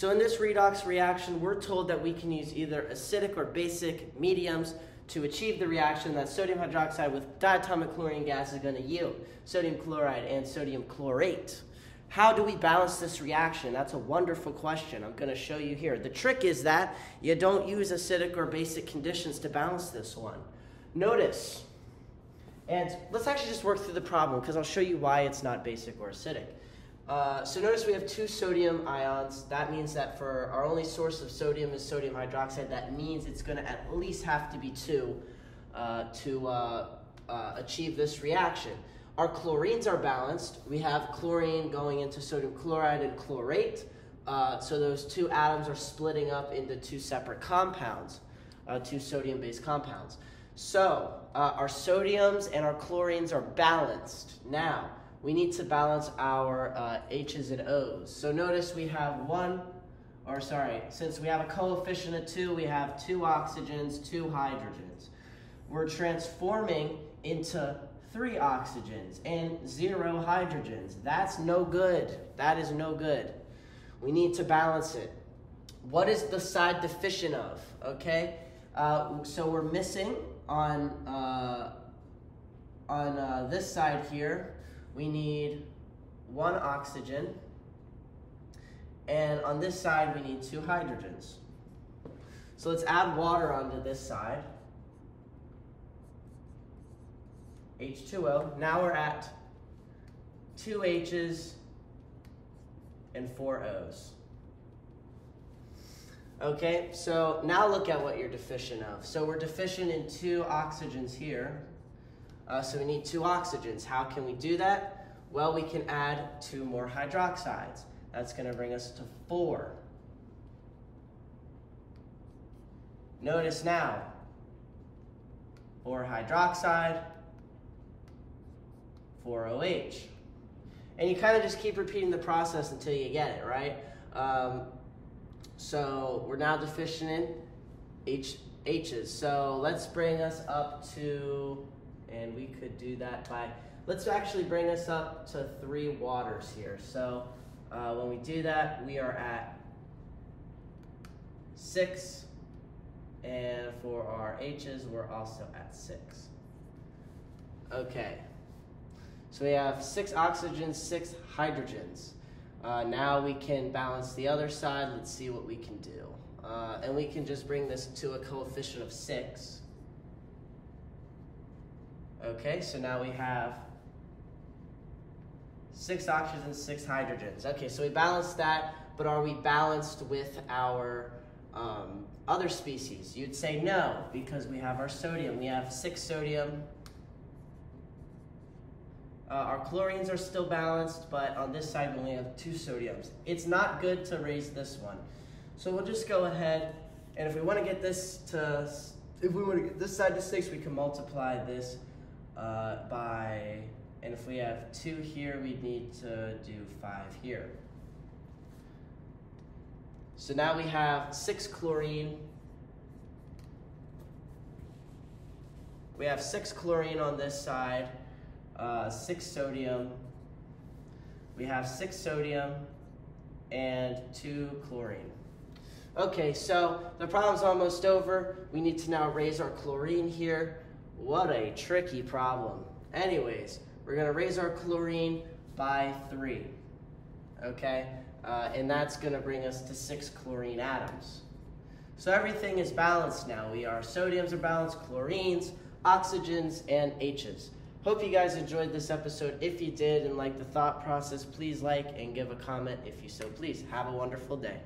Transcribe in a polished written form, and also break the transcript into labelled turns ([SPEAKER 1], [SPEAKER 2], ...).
[SPEAKER 1] So in this redox reaction, we're told that we can use either acidic or basic mediums to achieve the reaction that sodium hydroxide with diatomic chlorine gas is going to yield sodium chloride and sodium chlorate. How do we balance this reaction? That's a wonderful question. I'm going to show you here. The trick is that you don't use acidic or basic conditions to balance this one. Notice, and let's actually just work through the problem because I'll show you why it's not basic or acidic. So notice we have 2 sodium ions. That means that for our only source of sodium is sodium hydroxide. That means it's going to at least have to be 2 to achieve this reaction. Our chlorines are balanced. We have chlorine going into sodium chloride and chlorate. So those 2 atoms are splitting up into 2 separate compounds, 2 sodium-based compounds. So our sodiums and our chlorines are balanced. Now, we need to balance our H's and O's. So notice we have since we have a coefficient of 2, we have 2 oxygens, 2 hydrogens. We're transforming into 3 oxygens and 0 hydrogens. That's no good. That is no good. We need to balance it. What is the side deficient of? Okay, so we're missing on this side here. We need 1 oxygen, and on this side we need 2 hydrogens. So let's add water onto this side. H2O. Now we're at 2 H's and 4 O's. Okay, so now look at what you're deficient of. So we're deficient in 2 oxygens here. So we need 2 oxygens. How can we do that? Well, we can add 2 more hydroxides. That's going to bring us to 4. Notice now, 4 hydroxide, 4 OH. And you kind of just keep repeating the process until you get it, right? So we're now deficient in H's. So let's bring us up to, and we could do that by, let's actually bring us up to 3 waters here. So when we do that, we are at 6. And for our H's, we're also at 6. Okay. So we have 6 oxygens, 6 hydrogens. Now we can balance the other side. Let's see what we can do. And we can just bring this to a coefficient of 6. Okay, so now we have 6 oxygens, 6 hydrogens. Okay, so we balanced that, but are we balanced with our other species? You'd say no, because we have our sodium. We have 6 sodium. Our chlorines are still balanced, but on this side we only have 2 sodiums. It's not good to raise this one. So we'll just go ahead, and if we want to get this to, side to 6, we can multiply this by, and if we have 2 here, we need to do 5 here. So now we have 6 chlorine. We have 6 chlorine on this side. 6 sodium. We have 6 sodium and 2 chlorine. Okay, so the problem's almost over. We need to now raise our chlorine here. What a tricky problem. Anyways, we're going to raise our chlorine by 3. Okay, and that's going to bring us to 6 chlorine atoms. So everything is balanced now. Our sodiums are balanced, chlorines, oxygens, and H's. Hope you guys enjoyed this episode. If you did and liked the thought process, please like and give a comment if you so please. Have a wonderful day.